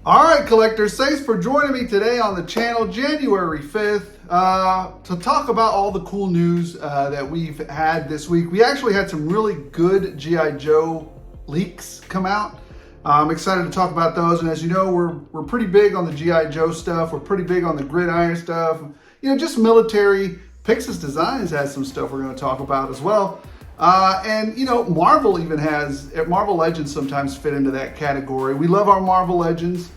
All right, collectors, thanks for joining me today on the channel, January 5th, to talk about all the cool news that we've had this week. We actually had some really good G.I. Joe leaks come out. I'm excited to talk about those, and as you know, we're pretty big on the G.I. Joe stuff. We're pretty big on the Gridiron stuff. You know, just military. Pixis Designs has some stuff we're going to talk about as well. And, you know, Marvel even has, Marvel Legends sometimes fit into that category. We love our Marvel Legends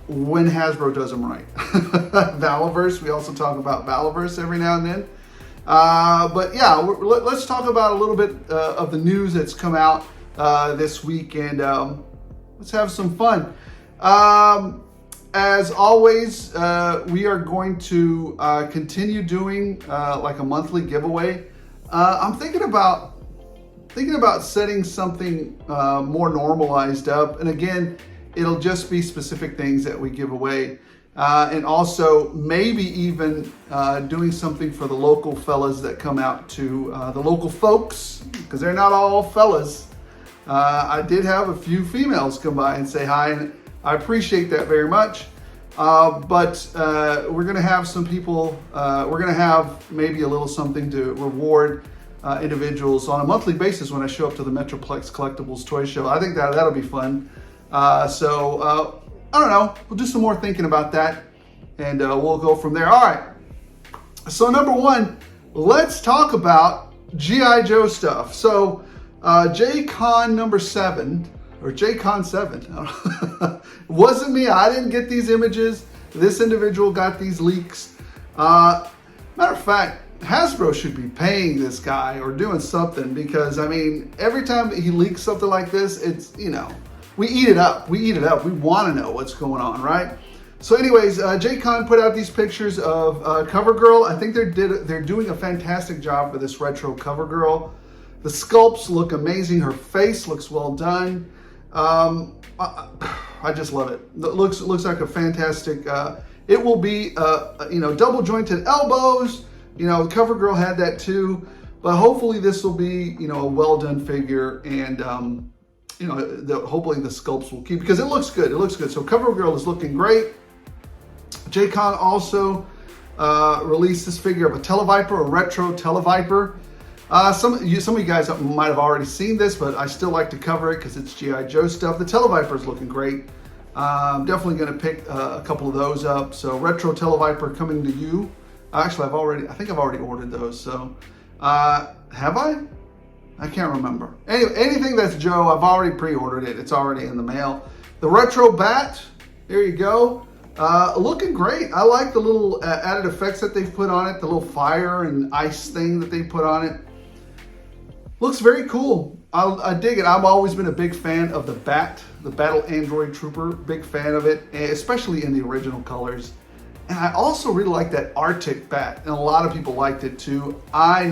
when Hasbro does them right. Valaverse, we also talk about Valaverse every now and then. But yeah, let's talk about a little bit of the news that's come out this week, and let's have some fun. As always, we are going to continue doing like a monthly giveaway. I'm thinking about setting something more normalized up, and again, it'll just be specific things that we give away, and also maybe even doing something for the local fellas that come out to the local folks, because they're not all fellas. I did have a few females come by and say hi, and I appreciate that very much. But we're going to have some people, we're going to have maybe a little something to reward individuals on a monthly basis when I show up to the Metroplex Collectibles Toy Show. I think that'll be fun. So I don't know, we'll do some more thinking about that, and we'll go from there. All right, so number one, let's talk about G.I. Joe stuff. So J-Con number 7, or J-Con 7, wasn't me. I didn't get these images. This individual got these leaks. Matter of fact, Hasbro should be paying this guy or doing something, because I mean, every time he leaks something like this, it's, you know, we eat it up. We eat it up. We want to know what's going on, right? So anyways, J-Con put out these pictures of CoverGirl. I think they're doing a fantastic job for this retro CoverGirl. The sculpts look amazing. Her face looks well done. I just love it. It looks like a fantastic. It will be you know, double jointed elbows. You know, CoverGirl had that too, but hopefully this will be, you know, a well done figure, and you know, hopefully the sculpts will keep, because it looks good. It looks good. So CoverGirl is looking great. J-Con also released this figure of a Televiper, a retro Televiper. Some of you guys might have already seen this, but I still like to cover it because it's G.I. Joe stuff. The Televiper is looking great. I'm definitely going to pick a couple of those up. So retro Televiper coming to you. Actually, I think I've already ordered those. So have I? I can't remember. Anyway, anything that's Joe, I've already pre-ordered it. It's already in the mail. The retro bat, there you go. Looking great. I like the little added effects that they've put on it, the little fire and ice thing that they put on it. Looks very cool. I dig it. I've always been a big fan of the bat, the Battle Android Trooper. Big fan of it, especially in the original colors. And I also really like that Arctic bat, and a lot of people liked it too. I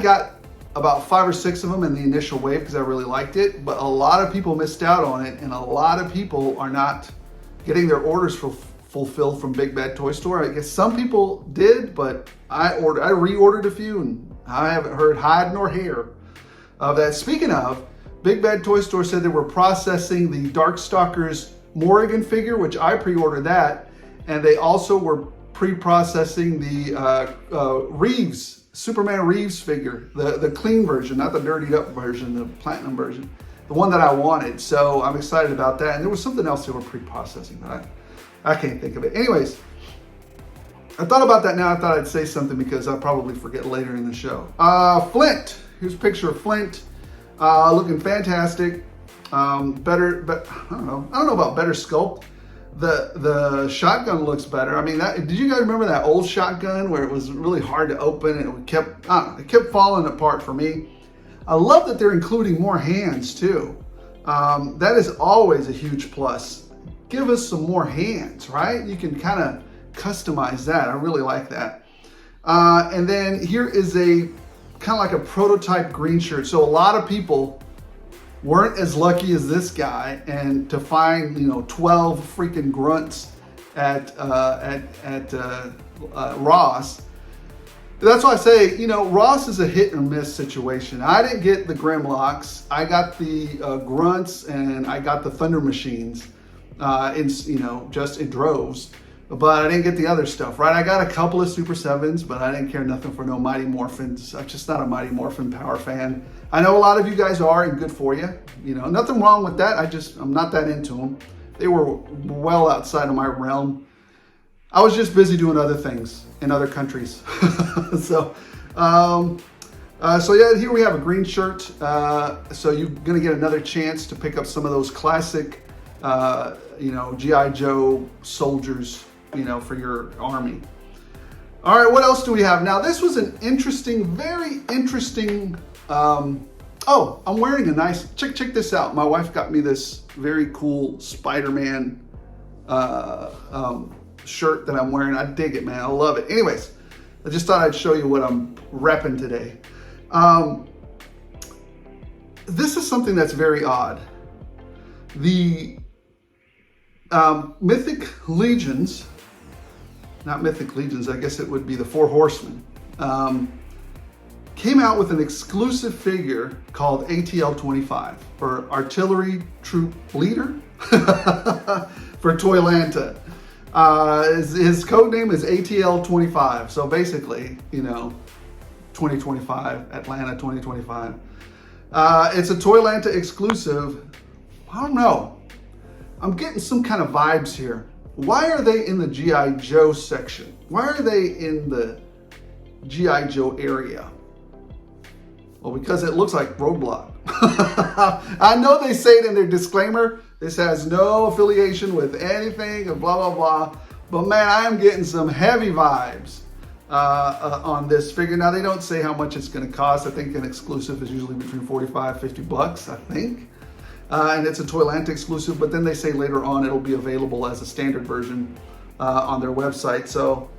got about 5 or 6 of them in the initial wave because I really liked it, but a lot of people missed out on it, and a lot of people are not getting their orders fulfilled from Big Bad Toy Store. I guess some people did, but I reordered a few, and I haven't heard hide nor hair of that. Speaking of, Big Bad Toy Store said they were processing the Darkstalkers Morrigan figure, which I pre-ordered that, and they also were pre-processing the Reeves, Superman Reeves figure, the clean version, not the dirtied up version, the platinum version, the one that I wanted. So I'm excited about that. And there was something else they were pre-processing, but I can't think of it. Anyways, I thought about that now. I thought I'd say something because I'll probably forget later in the show. Flint, here's a picture of Flint, looking fantastic. Better, but I don't know about better sculpt. The shotgun looks better. I mean, did you guys remember that old shotgun where it was really hard to open and it kept falling apart for me? I love that they're including more hands too. That is always a huge plus. Give us some more hands, right? You can kind of customize that. I really like that. And then here is a kind of like a prototype green shirt. So a lot of people weren't as lucky as this guy, and to find, you know, 12 freaking grunts at Ross. That's why I say, you know, Ross is a hit or miss situation. I didn't get the Grimlocks. I got the Grunts, and I got the Thunder Machines. just in droves. But I didn't get the other stuff, right? I got a couple of Super 7s, but I didn't care nothing for no Mighty Morphins. I'm just not a Mighty Morphin power fan. I know a lot of you guys are, and good for you. Nothing wrong with that. I'm not that into them. They were well outside of my realm. I was just busy doing other things in other countries. So yeah, here we have a green shirt. So you're gonna get another chance to pick up some of those classic, G.I. Joe soldiers, for your army. All right, what else do we have? Now, this was an interesting, very interesting, oh, I'm wearing a nice, check this out. My wife got me this very cool Spider-Man shirt that I'm wearing. I dig it, man, I love it. Anyways, I just thought I'd show you what I'm repping today. This is something that's very odd. The Mythic Legions, not Mythic Legions, I guess it would be the Four Horsemen, came out with an exclusive figure called ATL 25 for Artillery Troop Leader for Toylanta. His code name is ATL 25. So basically, 2025, Atlanta 2025. It's a Toylanta exclusive. I don't know. I'm getting some kind of vibes here. Why are they in the G.I. Joe section? Why are they in the G.I. Joe area? Well, because it looks like Roadblock. I know they say it in their disclaimer. This has no affiliation with anything and blah, blah, blah. But man, I am getting some heavy vibes on this figure. Now, they don't say how much it's going to cost. I think an exclusive is usually between 45, 50 bucks, I think. And it's a Toylanta exclusive, but then they say later on it'll be available as a standard version on their website. So,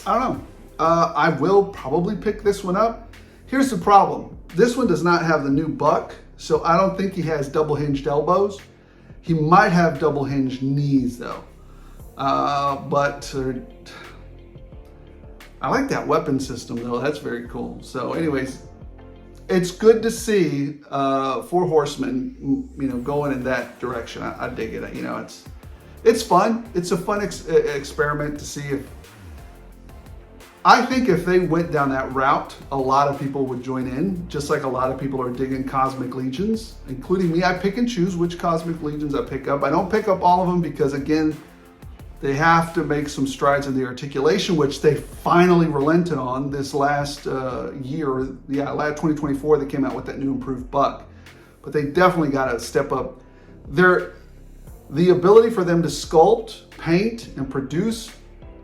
I don't know. I will probably pick this one up. Here's the problem. This one does not have the new buck, so I don't think he has double hinged elbows. He might have double hinged knees though. But I like that weapon system though. That's very cool. So anyways, it's good to see Four Horsemen, going in that direction. I dig it. It's fun. It's a fun experiment to see if. I think if they went down that route, a lot of people would join in, just like a lot of people are digging Cosmic Legions, including me. I pick and choose which Cosmic Legions I pick up. I don't pick up all of them because, again, they have to make some strides in the articulation, which they finally relented on this last year. Yeah, last 2024, they came out with that new improved buck. But they definitely got to step up. The ability for them to sculpt, paint, and produce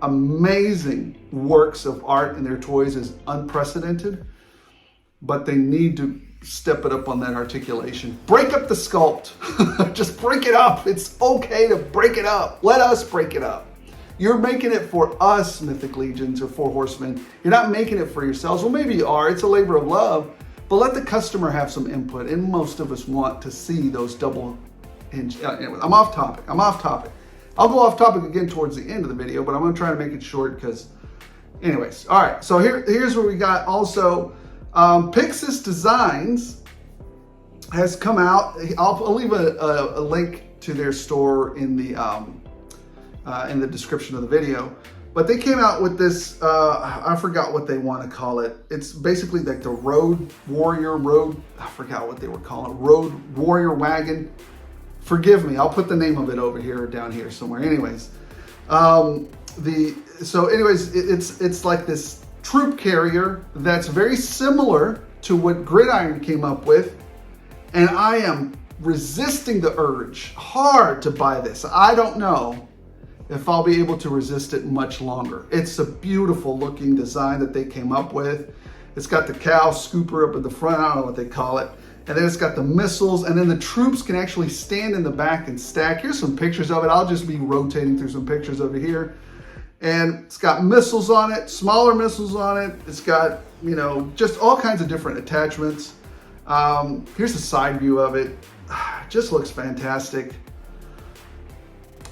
amazing works of art in their toys is unprecedented, but they need to step it up on that articulation. Break up the sculpt. Just break it up. It's okay to break it up. Let us break it up. You're making it for us, Mythic Legions or Four Horsemen. You're not making it for yourselves. Well, maybe you are. It's a labor of love, but let the customer have some input, and most of us want to see those double hinge. Anyway, I'm off topic. I'll go off topic again towards the end of the video, but I'm going to try to make it short because, anyways. All right, so here's what we got. Also, Pixis Designs has come out. I'll leave a link to their store in the description of the video. But they came out with this, I forgot what they want to call it. It's basically like the Road Warrior, I forgot what they were calling it, Road Warrior Wagon. Forgive me, I'll put the name of it over here or down here somewhere. Anyways, it's like this troop carrier that's very similar to what Gridiron came up with, and I am resisting the urge hard to buy this. I don't know if I'll be able to resist it much longer. It's a beautiful looking design that they came up with. It's got the cow scooper up at the front, I don't know what they call it. And then it's got the missiles, and then the troops can actually stand in the back and stack. Here's some pictures of it. I'll just be rotating through some pictures over here. And it's got missiles on it, smaller missiles on it. It's got, just all kinds of different attachments. Here's a side view of it. It just looks fantastic.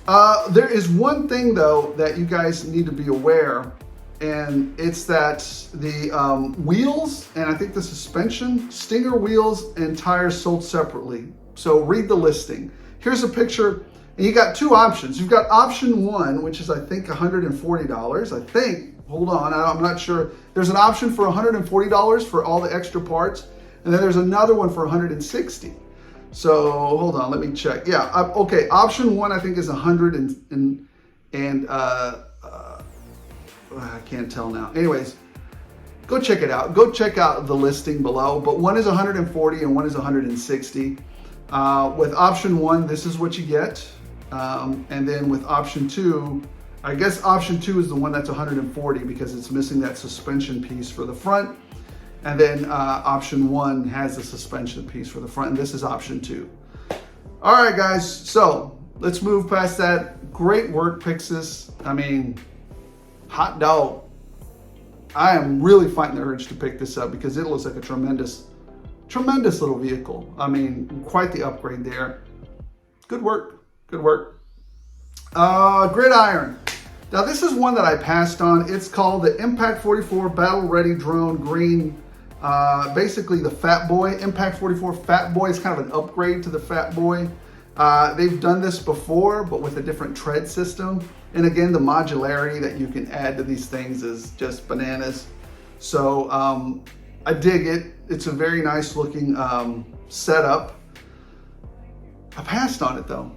There is one thing though that you guys need to be aware, and it's that the wheels and I think the suspension, Stinger wheels and tires sold separately. So read the listing. Here's a picture. And you got two options. You've got option one, which is I think $140. I think, hold on, I'm not sure. There's an option for $140 for all the extra parts. And then there's another one for $160. So hold on, let me check. Yeah, okay, option one I think is 100 I can't tell now. Anyways, go check it out. Go check out the listing below. But one is 140 and one is 160. With option one, this is what you get. And then with option two, I guess option two is the one that's 140 because it's missing that suspension piece for the front. And then option one has the suspension piece for the front, and this is option two. All right, guys, so let's move past that. Great work, Pixis. I mean, hot dog. I am really fighting the urge to pick this up because it looks like a tremendous little vehicle. I mean, quite the upgrade there. Good work, good work. Gridiron. Now, this is one that I passed on. It's called the Impact 44 Battle Ready Drone Green. Basically the Fatboy. Impact 44 Fatboy is kind of an upgrade to the Fatboy. They've done this before, but with a different tread system. And again, the modularity that you can add to these things is just bananas. So I dig it. It's a very nice looking setup. I passed on it though.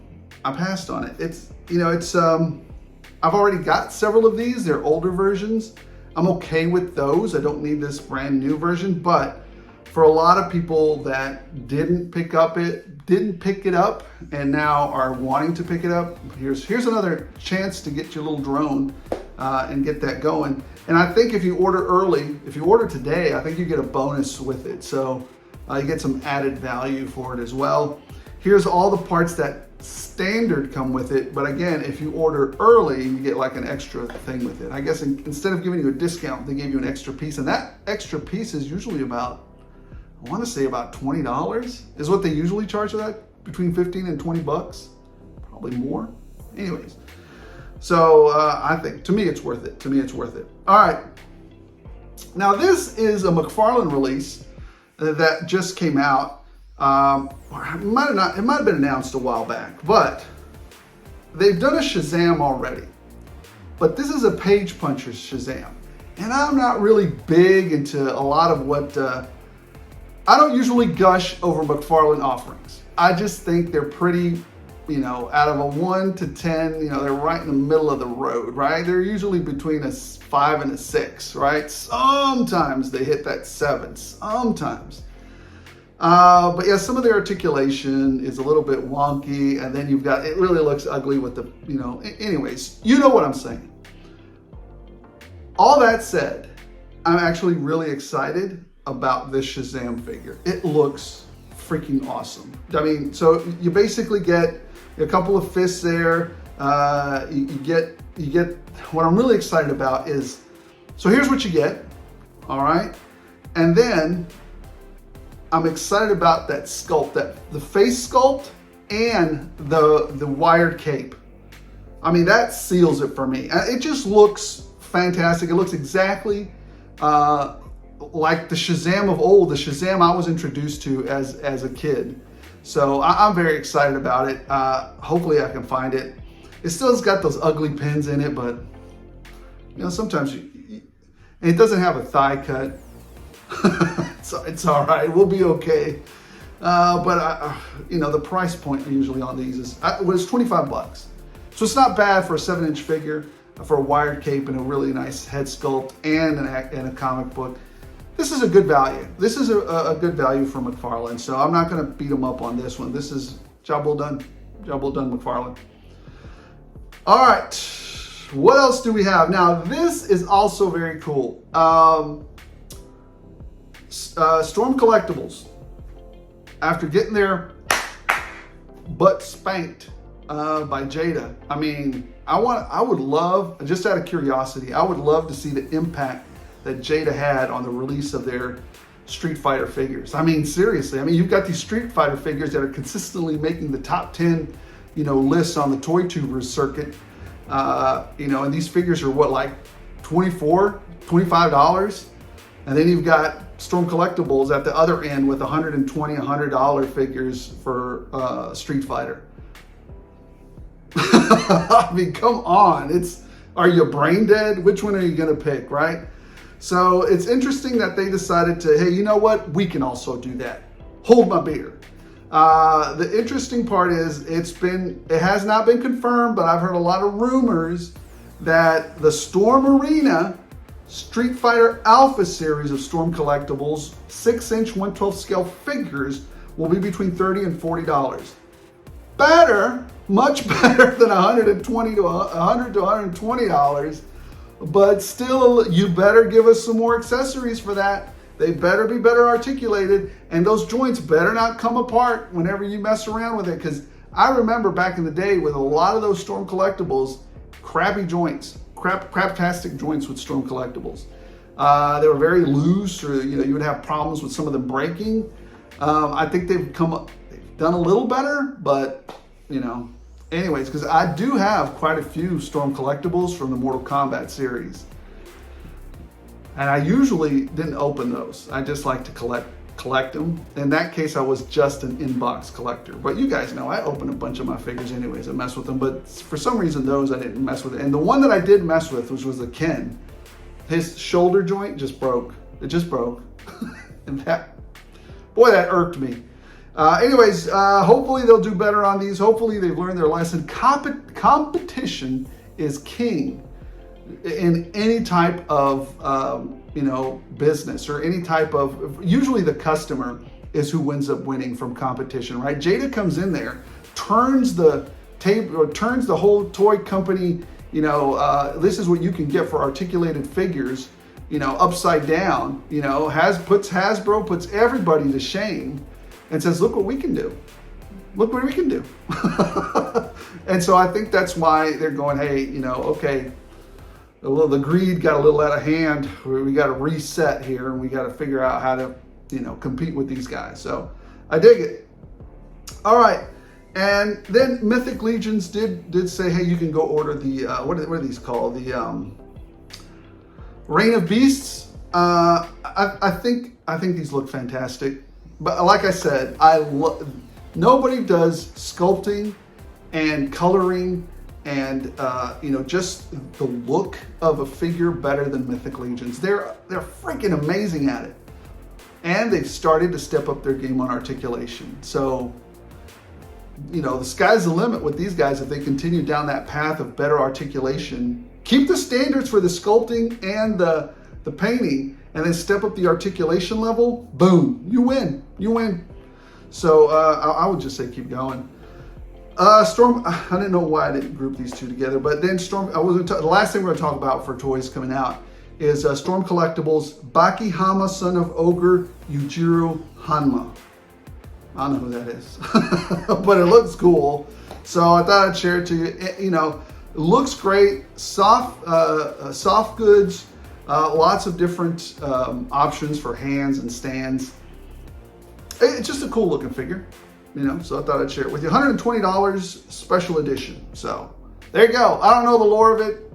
I passed on it. It's, you know, it's, I've already got several of these. They're older versions. I'm okay with those. I don't need this brand new version, but for a lot of people that didn't pick it up and now are wanting to pick it up, here's another chance to get your little drone and get that going. And I think if you order early, if you order today, I think you get a bonus with it. So you get some added value for it as well. Here's all the parts that standard come with it, but again, if you order early, you get like an extra thing with it. I guess instead of giving you a discount, they gave you an extra piece, and that extra piece is usually about, I want to say about $20 is what they usually charge for that, between 15 and 20 bucks, probably more. Anyways, so I think, to me, it's worth it. To me, it's worth it. All right. Now, this is a McFarlane release that just came out. It might have been announced a while back, but they've done a Shazam already. But this is a page puncher Shazam. And I'm not really big into a lot of what, I don't usually gush over McFarlane offerings. I just think they're pretty, you know, out of a 1 to 10, you know, they're right in the middle of the road, right? They're usually between a 5 and a 6, right? Sometimes they hit that 7, sometimes. But yeah, some of their articulation is a little bit wonky, and then you've got, it really looks ugly with the, you know, anyways, you know what I'm saying. All that said, I'm actually really excited about this Shazam figure. It looks freaking awesome. I mean, so you basically get a couple of fists there. You get, what I'm really excited about is, so here's what you get, all right? And then, I'm excited about that sculpt, the face sculpt and the wired cape. I mean, that seals it for me. It just looks fantastic. It looks exactly like the Shazam of old, the Shazam I was introduced to as a kid. So I'm very excited about it. Hopefully I can find it. It still has got those ugly pins in it, but you know, sometimes and it doesn't have a thigh cut. So it's all right, we'll be okay. But you know, the price point usually on these was 25 bucks. So it's not bad for a 7-inch figure, for a wired cape and a really nice head sculpt and a comic book. This is a good value. This is a good value for McFarlane. So I'm not gonna beat them up on this one. This is job well done. Job well done, McFarlane. All right, what else do we have? Now, this is also very cool. Storm Collectibles, after getting their butt spanked by Jada, I mean, I would love, just out of curiosity, I would love to see the impact that Jada had on the release of their Street Fighter figures. I mean, seriously, I mean, you've got these Street Fighter figures that are consistently making the top 10, you know, lists on the Toy Tubers circuit, you know, and these figures are what, like $24, $25? And then you've got Storm Collectibles at the other end with $120, $100 figures for Street Fighter. I mean, come on. Are you brain dead? Which one are you going to pick, right? So it's interesting that they decided to, hey, you know what? We can also do that. Hold my beer. The interesting part is it has not been confirmed, but I've heard a lot of rumors that the Storm Arena Street Fighter Alpha series of Storm collectibles, 6-inch 1/12 scale figures, will be between $30 and $40. Better, much better than $100 to $120. But still, you better give us some more accessories for that. They better be better articulated, and those joints better not come apart whenever you mess around with it. Because I remember back in the day with a lot of those Storm collectibles, crappy joints, craptastic joints with Storm collectibles. They were very loose, or you would have problems with some of them breaking. I think they've done a little better, but anyways, because I do have quite a few Storm collectibles from the Mortal Kombat series. And I usually didn't open those. I just like to collect them. In that case, I was just an inbox collector. But you guys know I open a bunch of my figures anyways. I mess with them. But for some reason, those I didn't mess with. And the one that I did mess with, which was the Ken, his shoulder joint just broke. It just broke. And that irked me. Anyways, hopefully they'll do better on these. Hopefully they've learned their lesson. Competition is king in any type of business, or any type of, usually the customer is who ends up winning from competition, right? Jada comes in there, turns the table, or turns the whole toy company, this is what you can get for articulated figures, upside down, puts everybody to shame and says, look what we can do. Look what we can do. And so I think that's why they're going, hey, okay, the greed got a little out of hand. We got to reset here, and we got to figure out how to, compete with these guys. So I dig it. All right. And then Mythic Legions did say, hey, you can go order the, what are these called? The Reign of Beasts. I think these look fantastic. But like I said, nobody does sculpting and coloring and just the look of a figure better than Mythic Legions. They're freaking amazing at it, and they've started to step up their game on articulation. So the sky's the limit with these guys if they continue down that path of better articulation. Keep the standards for the sculpting and the painting, and then step up the articulation level. Boom, you win. So I would just say keep going. Storm, I didn't know why I didn't group these two together, but then Storm, the last thing we're going to talk about for toys coming out is Storm Collectibles, Baki Hama, son of Ogre Yujiro Hanma. I don't know who that is, but it looks cool. So I thought I'd share it to you. It looks great, soft goods, lots of different options for hands and stands. It's just a cool looking figure. So I thought I'd share it with you. $120 special edition. So there you go. I don't know the lore of it,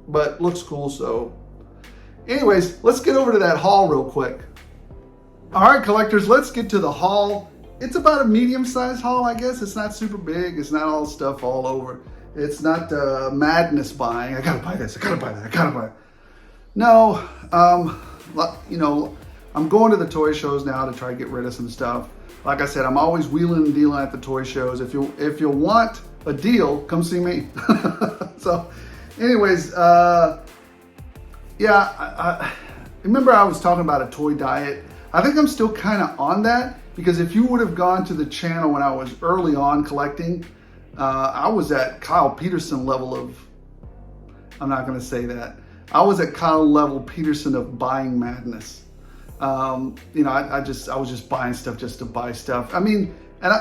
but looks cool. So anyways, let's get over to that haul real quick. All right, collectors, let's get to the haul. It's about a medium-sized haul, I guess. It's not super big. It's not all stuff all over. It's not madness buying. I gotta buy this. I gotta buy that. I gotta buy it. No, I'm going to the toy shows now to try to get rid of some stuff. Like I said, I'm always wheeling and dealing at the toy shows. If you want a deal, come see me. So, anyways, I remember I was talking about a toy diet. I think I'm still kind of on that, because if you would have gone to the channel when I was early on collecting, I was at Kyle Peterson level of, I'm not going to say that. I was at Kyle level Peterson of buying madness. I was just buying stuff just to buy stuff. I mean, and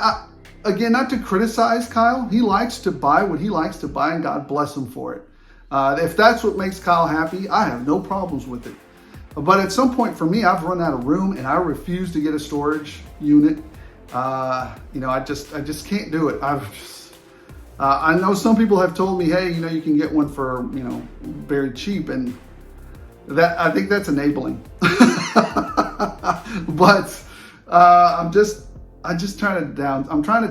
again, not to criticize Kyle. He likes to buy what he likes to buy, and God bless him for it. If that's what makes Kyle happy, I have no problems with it. But at some point for me, I've run out of room, and I refuse to get a storage unit. I just can't do it. I know some people have told me, hey, you can get one for, very cheap, and that, I think that's enabling. But I'm trying to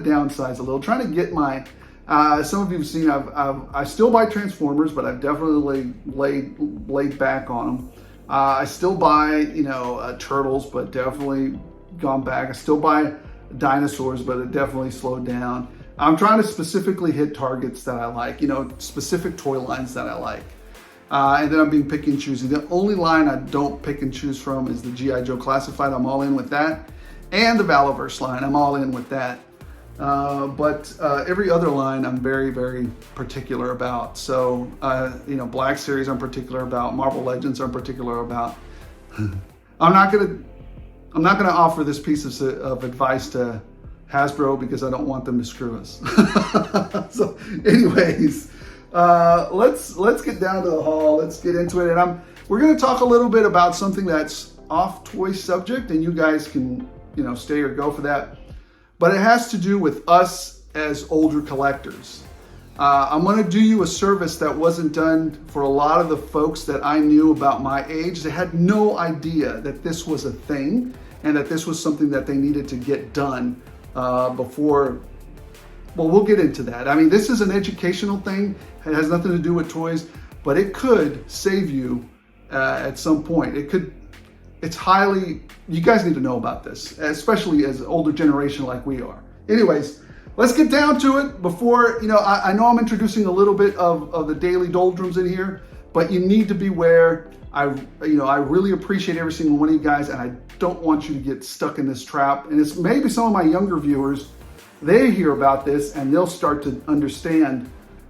downsize a little, trying to get my Some of you have seen, I still buy Transformers, but I've definitely laid back on them. I still buy, turtles, but definitely gone back. I still buy dinosaurs, but it definitely slowed down. I'm trying to specifically hit targets that I like, specific toy lines that I like. And then I'm being picky and choosy. The only line I don't pick and choose from is the G.I. Joe Classified. I'm all in with that. And the Valaverse line, I'm all in with that. But every other line I'm very, very particular about. So, Black Series I'm particular about. Marvel Legends I'm particular about. I'm not gonna offer this piece of advice to Hasbro because I don't want them to screw us. So, anyways, let's get down to the haul. Let's get into it, and we're gonna talk a little bit about something that's off toy subject, and you guys can stay or go for that. But it has to do with us as older collectors. I'm going to do you a service that wasn't done for a lot of the folks that I knew about my age. They had no idea that this was a thing and that this was something that they needed to get done before. Well, we'll get into that. I mean, this is an educational thing. It has nothing to do with toys, but it could save you at some point. It's highly, you guys need to know about this, especially as an older generation like we are. Anyways, let's get down to it before, I know I'm introducing a little bit of the daily doldrums in here, but you need to beware. I really appreciate every single one of you guys, and I don't want you to get stuck in this trap. And it's maybe some of my younger viewers, they hear about this and they'll start to understand,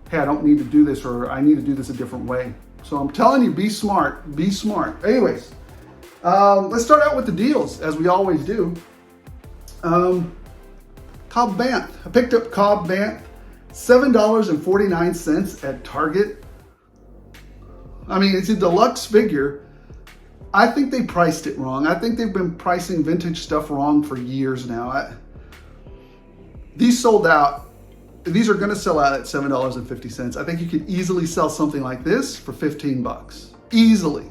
hey, I don't need to do this, or I need to do this a different way. So I'm telling you, be smart, be smart. Anyways, let's start out with the deals, as we always do. Cobb Banth. I picked up Cobb Banth, $7.49 at Target. I mean, it's a deluxe figure. I think they priced it wrong. I think they've been pricing vintage stuff wrong for years now. These sold out. These are going to sell out at $7.50. I think you could easily sell something like this for 15 bucks. Easily.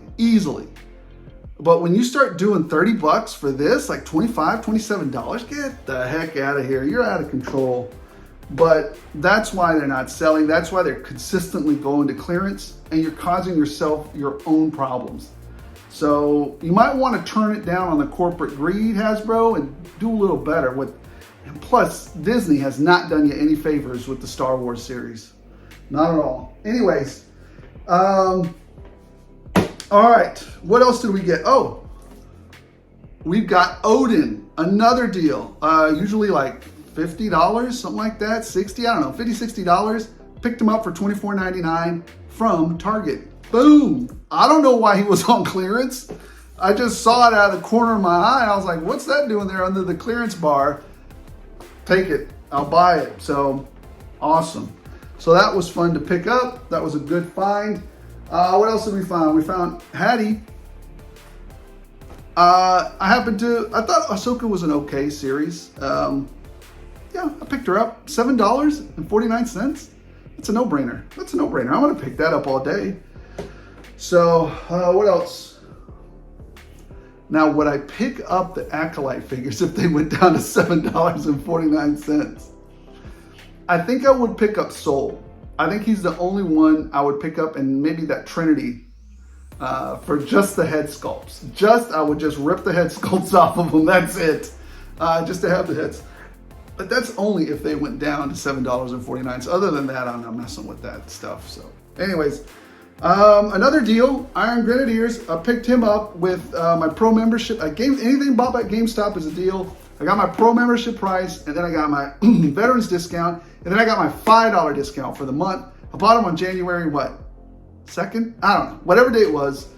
But when you start doing 30 bucks for this, like $25, $27, get the heck out of here. You're out of control. But that's why they're not selling. That's why they're consistently going to clearance, and you're causing yourself your own problems. So you might want to turn it down on the corporate greed, Hasbro, and do a little better with. And plus, Disney has not done you any favors with the Star Wars series. Not at all. Anyways, all right, what else did we get? Oh, we've got Odin, another deal. Usually like $50, something like that, 60, I don't know, $50, $60. Picked him up for $24.99 from Target. Boom. I don't know why he was on clearance. I just saw it out of the corner of my eye. I was like, what's that doing there under the clearance bar? Take it, I'll buy it. So awesome. So that was fun to pick up. That was a good find. What else did we find? We found Hattie. I thought Ahsoka was an okay series. Yeah, I picked her up. $7.49. That's a no-brainer. I'm gonna pick that up all day. So what else? Now, would I pick up the Acolyte figures if they went down to $7.49? I think I would pick up Soul. I think he's the only one I would pick up, and maybe that Trinity for just the head sculpts. I would just rip the head sculpts off of them. That's it. Just to have the heads. But that's only if they went down to $7.49. So other than that, I'm not messing with that stuff. So anyways, another deal, Iron Grenadiers. I picked him up with my pro membership. Anything bought at GameStop is a deal. I got my pro membership price, and then I got my veterans discount, and then I got my $5 discount for the month. I bought them on January, 2nd? I don't know. Whatever day it was.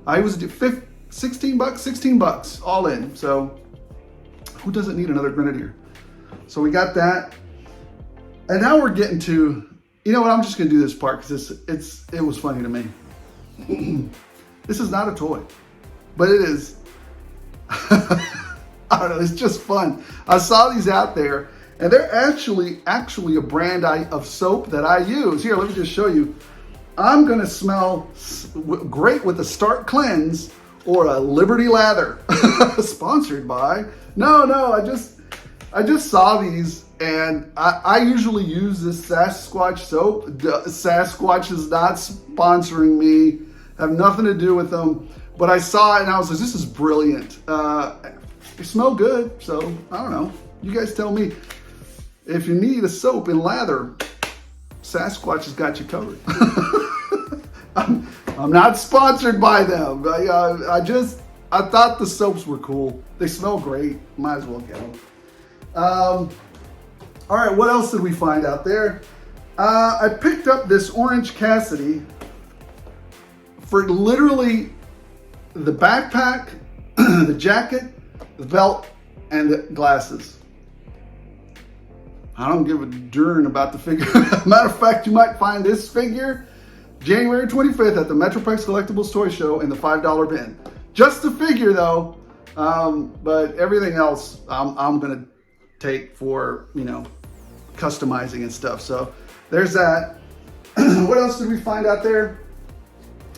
I was $16 bucks, all in. So who doesn't need another Grenadier? So we got that. And now we're getting to, you know what, I'm just gonna do this part because it was funny to me. This is not a toy, but it is. I don't know, it's just fun. I saw these out there, and they're actually a brand of soap that I use. Here, let me just show you. I'm gonna smell great with a Start Cleanse or a Liberty Lather. Sponsored by. No, I just saw these, and I usually use this Sasquatch soap. Sasquatch is not sponsoring me. Have nothing to do with them. But I saw it, and I was like, this is brilliant. They smell good, so I don't know. You guys tell me. If you need a soap in lather, Sasquatch has got you covered. I'm not sponsored by them. I thought the soaps were cool. They smell great. Might as well get them. All right, what else did we find out there? I picked up this Orange Cassidy for literally the backpack, the jacket, the belt, and the glasses. I don't give a darn about the figure. Matter of fact, you might find this figure January 25th at the Metroplex Collectibles Toy Show in the $5 bin. Just the figure though, but everything else I'm gonna take for, you know, customizing and stuff. So there's that. What else did we find out there?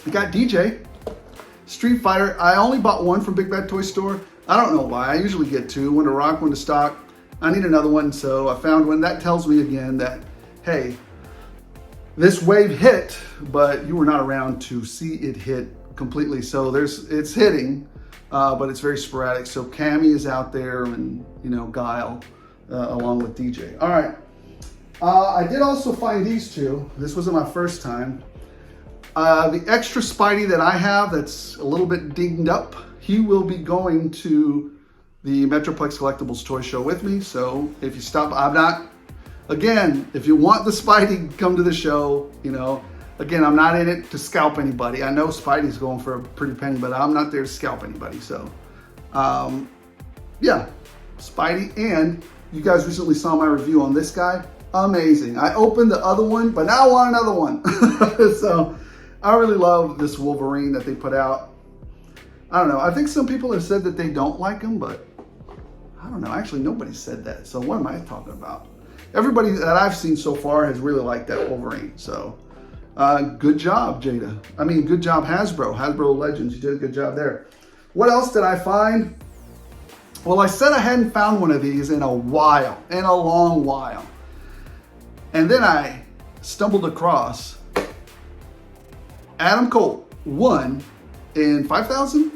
We got DJ, Street Fighter. I only bought one from Big Bad Toy Store. I don't know why. I usually get two, one to rock, one to stock. I need another one, so I found one. That tells me again that, hey, this wave hit, but you were not around to see it hit completely. So it's hitting, but it's very sporadic. So Cammy is out there, and you know, Guile, along with DJ. All right. I did also find these two. This wasn't my first time. The extra Spidey that I have, that's a little bit dinged up. He will be going to the Metroplex Collectibles Toy Show with me. So if you stop, again, if you want the Spidey, come to the show, you know. Again, I'm not in it to scalp anybody. I know Spidey's going for a pretty penny, but I'm not there to scalp anybody. So, yeah, Spidey. And you guys recently saw my review on this guy. Amazing. I opened the other one, but now I want another one. So I really love this Wolverine that they put out. I don't know. I think some people have said that they don't like him, but I don't know. Actually, nobody said that. So what am I talking about? Everybody that I've seen so far has really liked that Wolverine. So good job, Jada. I mean, good job, Hasbro. Hasbro Legends. You did a good job there. What else did I find? Well, I said I hadn't found one of these in a while, in a long while. And then I stumbled across Adam Cole, 1 in 5,000?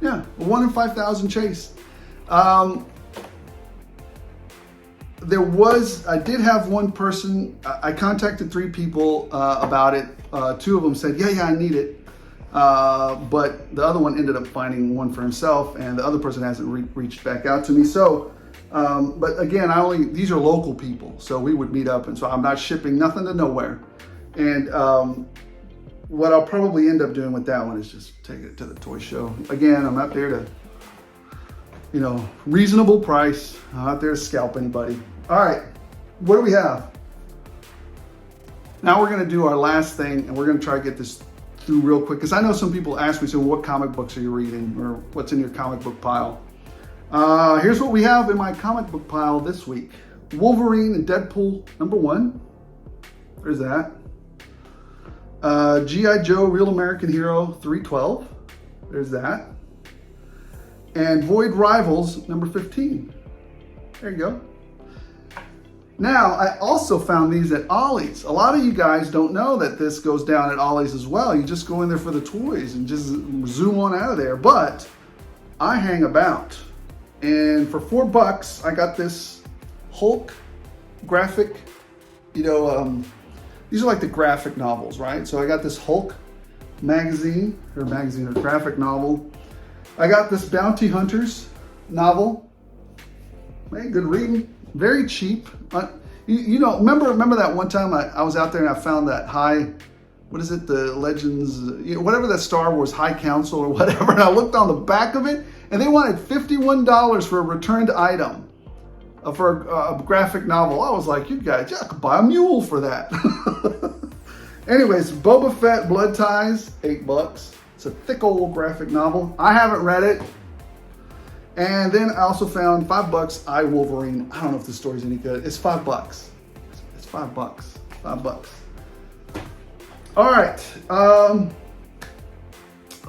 Yeah, 1 in 5,000 chase. I did have one person, I contacted 3 people about it. 2 of them said, yeah, I need it. But the other one ended up finding one for himself, and the other person hasn't reached back out to me. So, but again, these are local people, so we would meet up, and so I'm not shipping nothing to nowhere. And what I'll probably end up doing with that one is just take it to the toy show. Again, I'm not there to, you know, reasonable price. I'm not there to scalp anybody. All right, what do we have? Now we're gonna do our last thing, and we're gonna try to get this through real quick, because I know some people ask me, so what comic books are you reading, or what's in your comic book pile? Here's what we have in my comic book pile this week. Wolverine and Deadpool #1. There's that. G.I. Joe Real American Hero 312. There's that. And Void Rivals #15. There you go. Now, I also found these at Ollie's. A lot of you guys don't know that this goes down at Ollie's as well. You just go in there for the toys and just zoom on out of there. But I hang about. And for $4, I got this Hulk graphic, you know, these are like the graphic novels, right? So I got this Hulk magazine or graphic novel. I got this Bounty Hunters novel. Hey, good reading. Very cheap. You know, remember that one time I was out there and I found that what is it? The Legends, you know, whatever that Star Wars High Council or whatever. And I looked on the back of it and they wanted $51 for a returned item for a graphic novel. I was like, you guys, I could buy a mule for that. Anyways, Boba Fett Blood Ties, $8. It's a thick old graphic novel. I haven't read it. And then I also found $5, I, Wolverine. I don't know if this story's any good. It's $5. It's $5. $5. All right.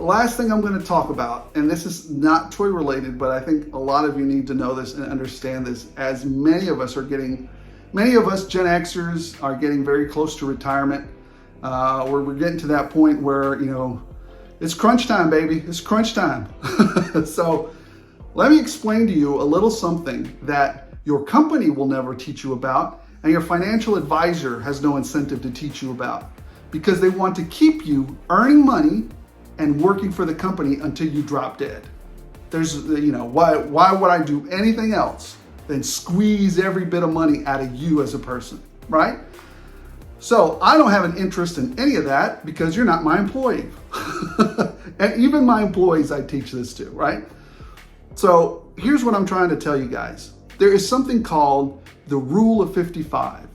last thing I'm going to talk about, and this is not toy related, but I think a lot of you need to know this and understand this, as many of us Gen Xers are getting very close to retirement, where we're getting to that point where, you know, it's crunch time, baby. It's crunch time. So let me explain to you a little something that your company will never teach you about, and your financial advisor has no incentive to teach you about, because they want to keep you earning money and working for the company until you drop dead. There's, you know, why would I do anything else than squeeze every bit of money out of you as a person, right? So I don't have an interest in any of that, because you're not my employee. And even my employees, I teach this to, right? So here's what I'm trying to tell you guys. There is something called the Rule of 55.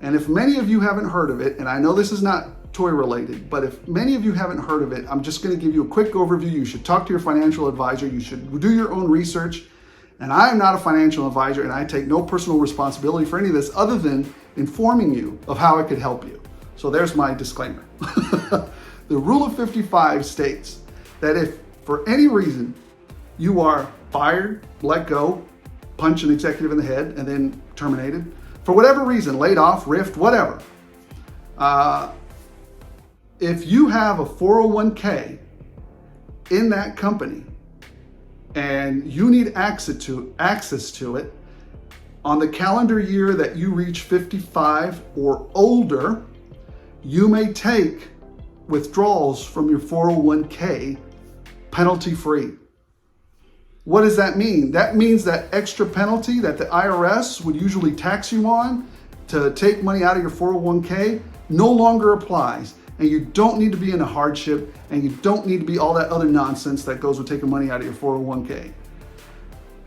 And if many of you haven't heard of it, and I know this is not toy related, but if many of you haven't heard of it, I'm just going to give you a quick overview. You should talk to your financial advisor. You should do your own research. And I am not a financial advisor, and I take no personal responsibility for any of this other than informing you of how I could help you. So there's my disclaimer. The Rule of 55 states that if for any reason you are fired, let go, punch an executive in the head, and then terminated, for whatever reason, laid off, rift, whatever, if you have a 401k in that company and you need access to it on the calendar year that you reach 55 or older, you may take withdrawals from your 401k penalty free. What does that mean? That means that extra penalty that the IRS would usually tax you on to take money out of your 401k no longer applies. And you don't need to be in a hardship, and you don't need to be all that other nonsense that goes with taking money out of your 401k.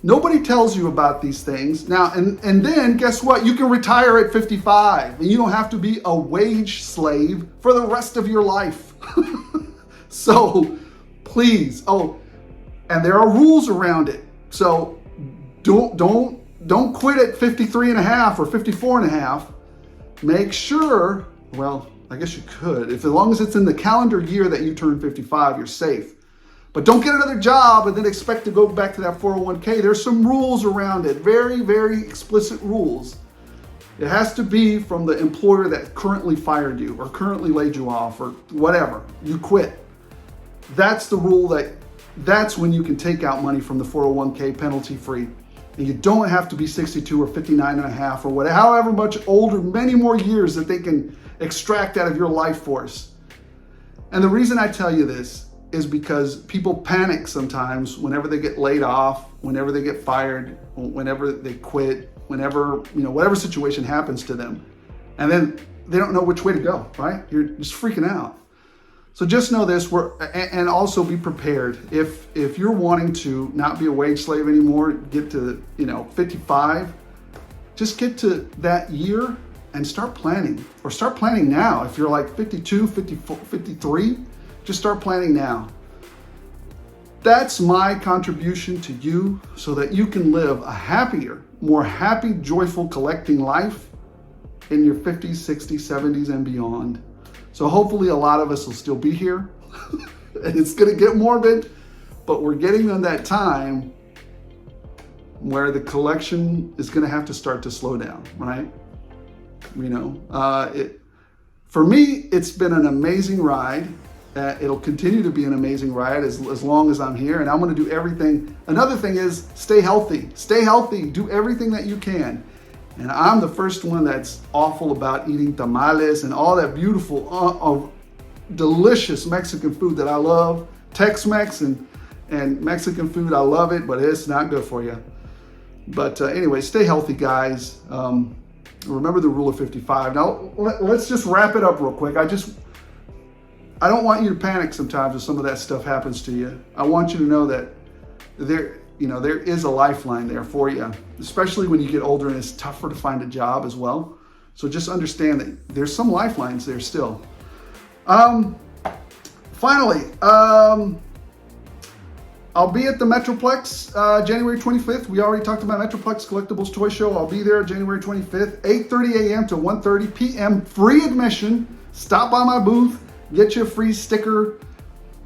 Nobody tells you about these things. Now, and then guess what? You can retire at 55 and you don't have to be a wage slave for the rest of your life. So please, and there are rules around it. So don't quit at 53 and a half or 54 and a half. Make sure, well, I guess you could, as long as it's in the calendar year that you turn 55, you're safe. But don't get another job and then expect to go back to that 401k. There's some rules around it, very, very explicit rules. It has to be from the employer that currently fired you or currently laid you off or whatever. You quit. That's the rule. That's when you can take out money from the 401k penalty free. And you don't have to be 62 or 59 and a half or whatever, however much older, many more years that they can extract out of your life force. And the reason I tell you this is because people panic sometimes whenever they get laid off, whenever they get fired, whenever they quit, whenever, whatever situation happens to them. And then they don't know which way to go, right? You're just freaking out. So just know this, and also be prepared. If you're wanting to not be a wage slave anymore, get to 55, just get to that year and start planning, or start planning now. If you're like 52, 54, 53, just start planning now. That's my contribution to you so that you can live a happier, more happy, joyful collecting life in your 50s, 60s, 70s, and beyond. So hopefully a lot of us will still be here. And it's gonna get morbid, but we're getting on that time where the collection is gonna have to start to slow down, right? For me, it's been an amazing ride. It'll continue to be an amazing ride as long as I'm here, and I'm gonna do everything. Another thing is stay healthy, do everything that you can. And I'm the first one that's awful about eating tamales and all that beautiful, delicious Mexican food that I love. Tex-Mex and Mexican food, I love it, but it's not good for you. But anyway, stay healthy, guys. Remember the rule of 55. Now, let's just wrap it up real quick. I don't want you to panic sometimes if some of that stuff happens to you. I want you to know that there is a lifeline there for you, especially when you get older and it's tougher to find a job as well. So just understand that there's some lifelines there still. Finally, I'll be at the Metroplex January 25th. We already talked about Metroplex Collectibles Toy Show. I'll be there January 25th, 8:30 a.m. to 1:30 p.m. Free admission. Stop by my booth, get you a free sticker,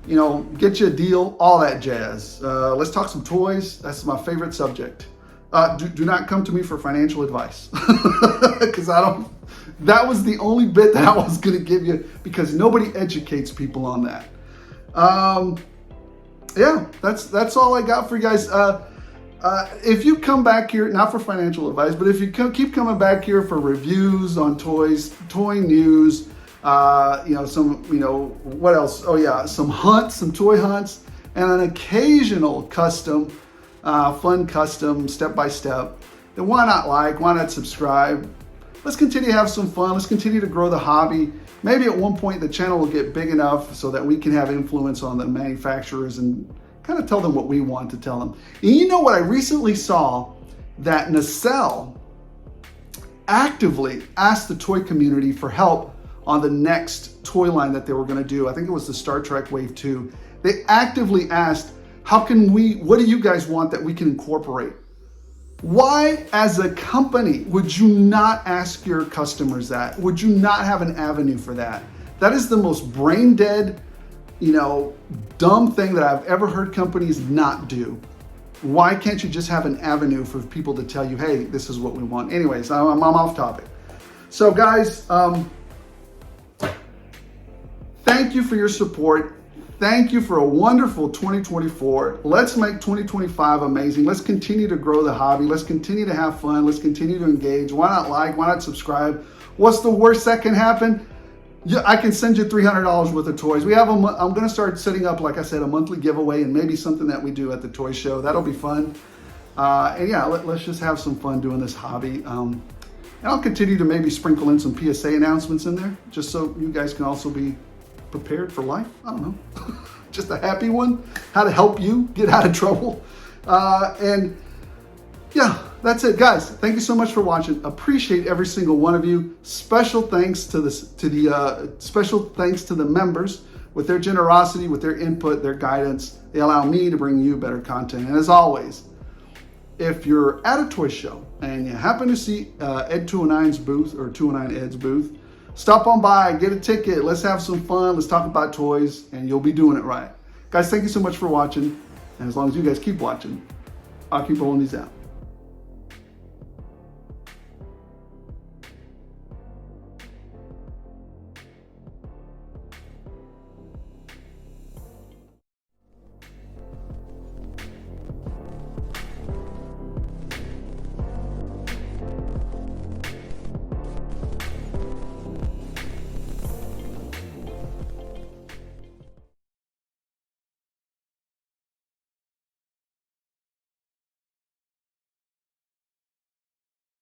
you know, get you a deal, all that jazz. Let's talk some toys. That's my favorite subject. Do not come to me for financial advice because that was the only bit that I was going to give you because nobody educates people on that. Yeah, that's all I got for you guys. If you come back here, not for financial advice, but if you keep coming back here for reviews on toys, toy news, you know, what else? Oh yeah, some hunts, some toy hunts, and an occasional custom, fun custom, step-by-step, then why not subscribe? Let's continue to have some fun. Let's continue to grow the hobby. Maybe at one point the channel will get big enough so that we can have influence on the manufacturers and kind of tell them what we want to tell them. And you know what I recently saw? That Nacelle actively asked the toy community for help on the next toy line that they were going to do. I think it was the Star Trek Wave 2. They actively asked, what do you guys want that we can incorporate? Why, as a company, would you not ask your customers that? Would you not have an avenue for that? That is the most brain dead, you know, dumb thing that I've ever heard companies not do. Why can't you just have an avenue for people to tell you, hey, this is what we want? Anyways, I'm off topic. So guys, thank you for your support. Thank you for a wonderful 2024. Let's make 2025 amazing. Let's continue to grow the hobby. Let's continue to have fun. Let's continue to engage. Why not like? Why not subscribe? What's the worst that can happen? I can send you $300 worth of toys. I'm going to start setting up, like I said, a monthly giveaway and maybe something that we do at the toy show. That'll be fun. And yeah, let's just have some fun doing this hobby. And I'll continue to maybe sprinkle in some PSA announcements in there, just so you guys can also be prepared for life. I don't know. Just a happy one. How to help you get out of trouble. And yeah, that's it, guys. Thank you so much for watching. Appreciate every single one of you. Special thanks to the members with their generosity, with their input, their guidance. They allow me to bring you better content. And as always, if you're at a toy show and you happen to see Ed 209's booth or 209 Ed's booth, stop on by, get a ticket. Let's have some fun. Let's talk about toys, and you'll be doing it right. Guys, thank you so much for watching. And as long as you guys keep watching, I'll keep rolling these out.